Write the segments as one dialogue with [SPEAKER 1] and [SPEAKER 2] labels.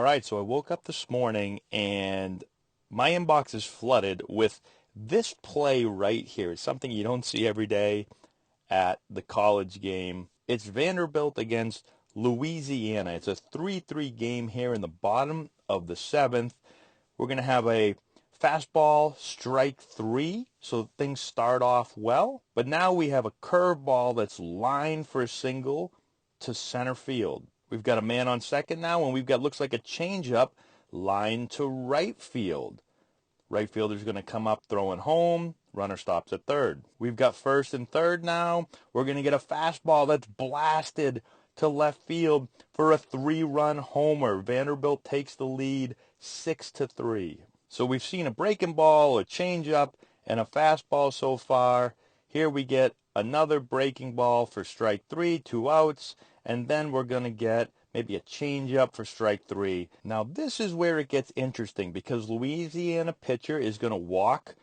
[SPEAKER 1] All right, so I woke up this morning and my inbox is flooded with this play right here. It's something you don't see every day at the college game. It's Vanderbilt against Louisiana. It's a 3-3 game here in the bottom of the seventh. We're going to have a fastball strike three, so things start off well. But now we have a curveball that's lined for a single to center field. We've got a man on second now, and we've got, looks like a changeup line to right field. Right fielder's going to come up throwing home. Runner stops at third. We've got first and third now. We're going to get a fastball that's blasted to left field for a 3-run homer. Vanderbilt takes the lead 6-3. So we've seen a breaking ball, a changeup, and a fastball so far. Here we get another breaking ball for strike three, 2 outs, and then we're going to get maybe a changeup for strike three. Now this is where it gets interesting because Louisiana pitcher is going to walk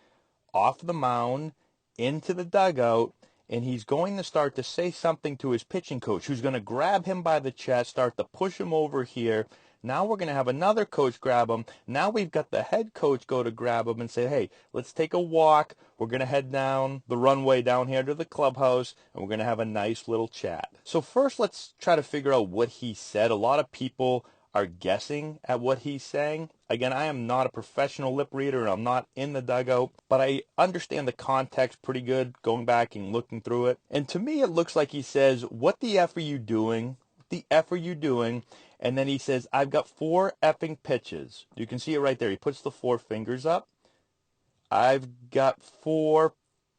[SPEAKER 1] off the mound into the dugout, and he's going to start to say something to his pitching coach, who's going to grab him by the chest, start to push him over here. Now we're going to have another coach grab him. Now we've got the head coach go to grab him and say, hey, let's take a walk. We're going to head down the runway down here to the clubhouse, and we're going to have a nice little chat. So first, let's try to figure out what he said. A lot of people are guessing at what he's saying. Again, I am not a professional lip reader, and I'm not in the dugout, but I understand the context pretty good going back and looking through it. And to me, it looks like he says, what the F are you doing? What the F are you doing? And then he says, I've got 4 effing pitches. You can see it right there. He puts the 4 fingers up. I've got 4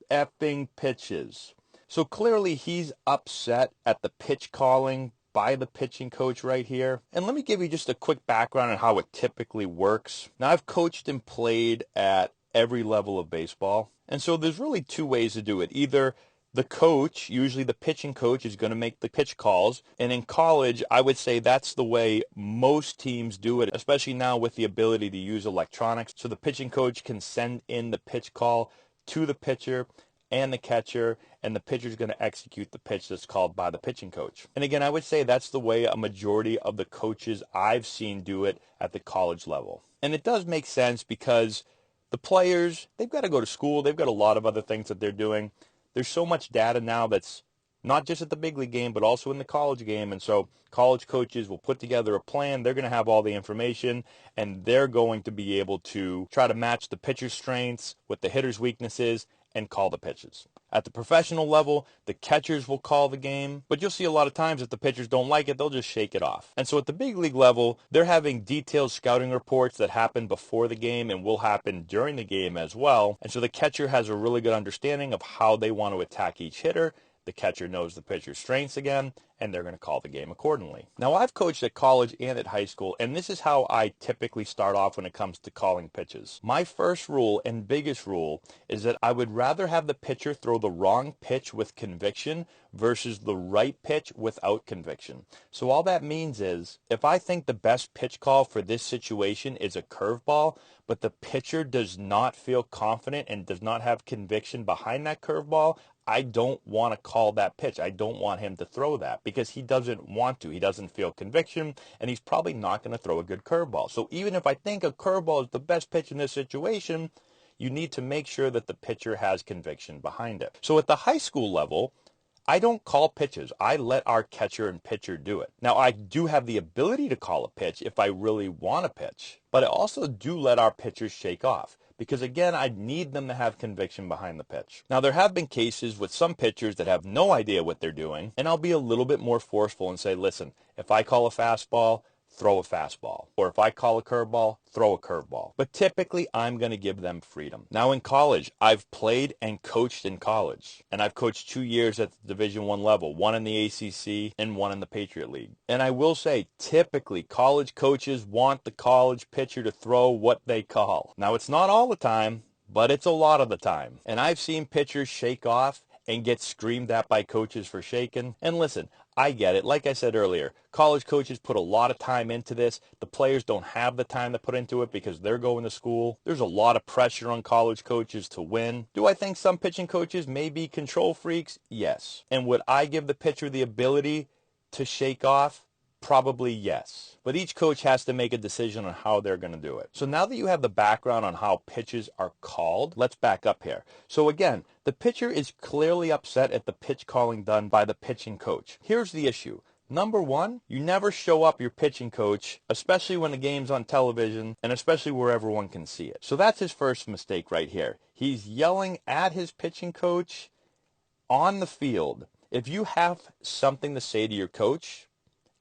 [SPEAKER 1] effing pitches. So clearly he's upset at the pitch calling by the pitching coach right here. And let me give you just a quick background on how it typically works. Now, I've coached and played at every level of baseball. And so there's really 2 ways to do it. Either the coach, usually the pitching coach, is going to make the pitch calls. And in college, I would say that's the way most teams do it, especially now with the ability to use electronics. So the pitching coach can send in the pitch call to the pitcher and the catcher, and the pitcher is going to execute the pitch that's called by the pitching coach. And again, I would say that's the way a majority of the coaches I've seen do it at the college level. And it does make sense because the players, they've got to go to school. They've got a lot of other things that they're doing. There's so much data now that's not just at the big league game, but also in the college game. And so college coaches will put together a plan. They're going to have all the information, and they're going to be able to try to match the pitcher's strengths with the hitter's weaknesses and call the pitches. At the professional level, the catchers will call the game, but you'll see a lot of times if the pitchers don't like it, they'll just shake it off. And so at the big league level, they're having detailed scouting reports that happen before the game and will happen during the game as well. And so the catcher has a really good understanding of how they want to attack each hitter. The catcher knows the pitcher's strengths again, and they're going to call the game accordingly. Now, I've coached at college and at high school, and this is how I typically start off when it comes to calling pitches. My first rule and biggest rule is that I would rather have the pitcher throw the wrong pitch with conviction versus the right pitch without conviction. So all that means is if I think the best pitch call for this situation is a curveball, but the pitcher does not feel confident and does not have conviction behind that curveball, I don't want to call that pitch. I don't want him to throw that because he doesn't want to. He doesn't feel conviction, and he's probably not going to throw a good curveball. So even if I think a curveball is the best pitch in this situation, you need to make sure that the pitcher has conviction behind it. So at the high school level, I don't call pitches. I let our catcher and pitcher do it. Now, I do have the ability to call a pitch if I really want a pitch, but I also do let our pitchers shake off because, again, I need them to have conviction behind the pitch. Now, there have been cases with some pitchers that have no idea what they're doing, and I'll be a little bit more forceful and say, listen, if I call a fastball, throw a fastball. Or if I call a curveball, throw a curveball. But typically, I'm going to give them freedom. Now in college, I've played and coached in college. And I've coached 2 years at the Division I level, 1 in the ACC and 1 in the Patriot League. And I will say, typically, college coaches want the college pitcher to throw what they call. Now, it's not all the time, but it's a lot of the time. And I've seen pitchers shake off and get screamed at by coaches for shaking. And listen, I get it. Like I said earlier, college coaches put a lot of time into this. The players don't have the time to put into it because they're going to school. There's a lot of pressure on college coaches to win. Do I think some pitching coaches may be control freaks? Yes. And would I give the pitcher the ability to shake off? Probably yes. But each coach has to make a decision on how they're going to do it. So now that you have the background on how pitches are called, let's back up here. So again, the pitcher is clearly upset at the pitch calling done by the pitching coach. Here's the issue. Number one, you never show up your pitching coach, especially when the game's on television, and especially where everyone can see it. So that's his first mistake right here. He's yelling at his pitching coach on the field. If you have something to say to your coach,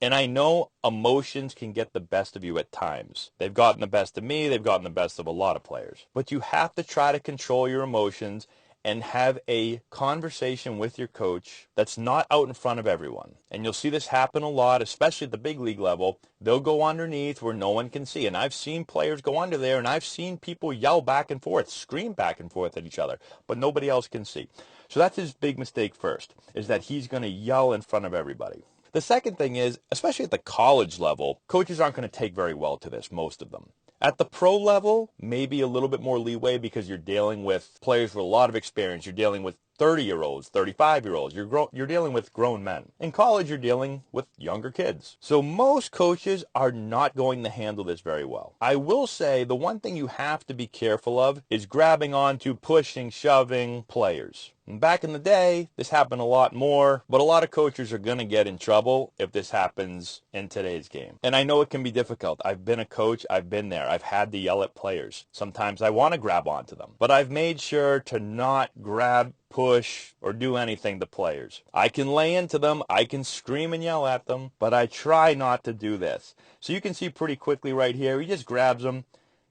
[SPEAKER 1] and I know emotions can get the best of you at times. They've gotten the best of me. They've gotten the best of a lot of players. But you have to try to control your emotions and have a conversation with your coach that's not out in front of everyone. And you'll see this happen a lot, especially at the big league level. They'll go underneath where no one can see. And I've seen players go under there, and I've seen people yell back and forth, scream back and forth at each other, but nobody else can see. So that's his big mistake first, is that he's going to yell in front of everybody. The second thing is, especially at the college level, coaches aren't going to take very well to this, most of them. At the pro level, maybe a little bit more leeway because you're dealing with players with a lot of experience. You're dealing with 30-year-olds, 35-year-olds. You're dealing with grown men. In college, you're dealing with younger kids. So most coaches are not going to handle this very well. I will say the one thing you have to be careful of is grabbing onto, pushing, shoving players. And back in the day, this happened a lot more, but a lot of coaches are going to get in trouble if this happens in today's game. And I know it can be difficult. I've been a coach. I've been there. I've had to yell at players. Sometimes I want to grab onto them, but I've made sure to not grab, push, or do anything to players. I can lay into them. I can scream and yell at them, but I try not to do this. So you can see pretty quickly right here, he just grabs them.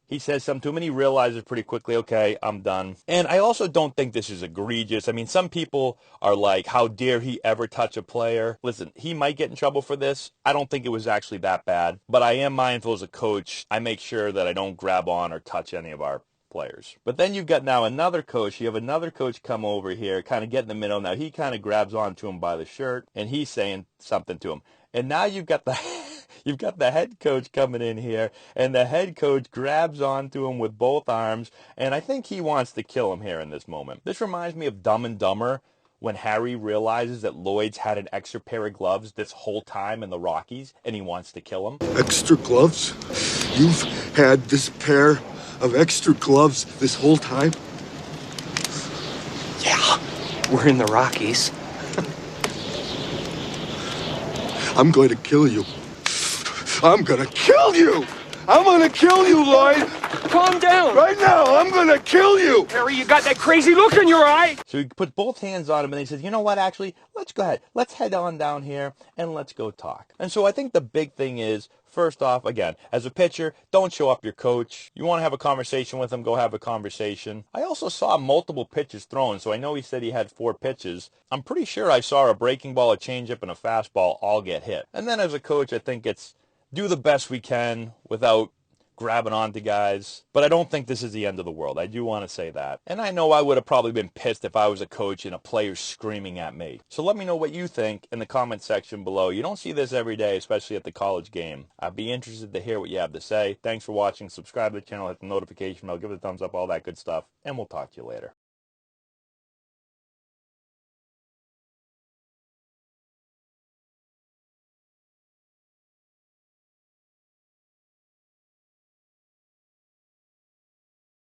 [SPEAKER 1] He says something to him, and he realizes pretty quickly, okay, I'm done. And I also don't think this is egregious. I mean, some people are like, how dare he ever touch a player? Listen, he might get in trouble for this. I don't think it was actually that bad. But I am mindful as a coach. I make sure that I don't grab on or touch any of our players. But then you've got now another coach. You have another coach come over here, kind of get in the middle. Now he kind of grabs onto him by the shirt, and he's saying something to him. And now you've got the head coach coming in here, and the head coach grabs onto him with both arms, and I think he wants to kill him here in this moment. This reminds me of Dumb and Dumber, when Harry realizes that Lloyd's had an extra pair of gloves this whole time in the Rockies, and he wants to kill him.
[SPEAKER 2] Extra gloves? You've had this pair of extra gloves this whole time?
[SPEAKER 3] Yeah, we're in the Rockies.
[SPEAKER 2] I'm going to kill you. I'm going to kill you! I'm going to kill you, Lloyd!
[SPEAKER 3] Calm down!
[SPEAKER 2] Right now, I'm going to kill you!
[SPEAKER 3] Harry, you got that crazy look in your eye!
[SPEAKER 1] So he puts both hands on him, and he says, you know what, actually, let's go ahead. Let's head on down here, and let's go talk. And so I think the big thing is, first off, again, as a pitcher, don't show up your coach. You want to have a conversation with him, go have a conversation. I also saw multiple pitches thrown, so I know he said he had 4 pitches. I'm pretty sure I saw a breaking ball, a changeup, and a fastball all get hit. And then as a coach, I think it's do the best we can without grabbing onto guys. But I don't think this is the end of the world. I do want to say that. And I know I would have probably been pissed if I was a coach and a player screaming at me. So let me know what you think in the comment section below. You don't see this every day, especially at the college game. I'd be interested to hear what you have to say. Thanks for watching. Subscribe to the channel, hit the notification bell, give it a thumbs up, all that good stuff. And we'll talk to you later.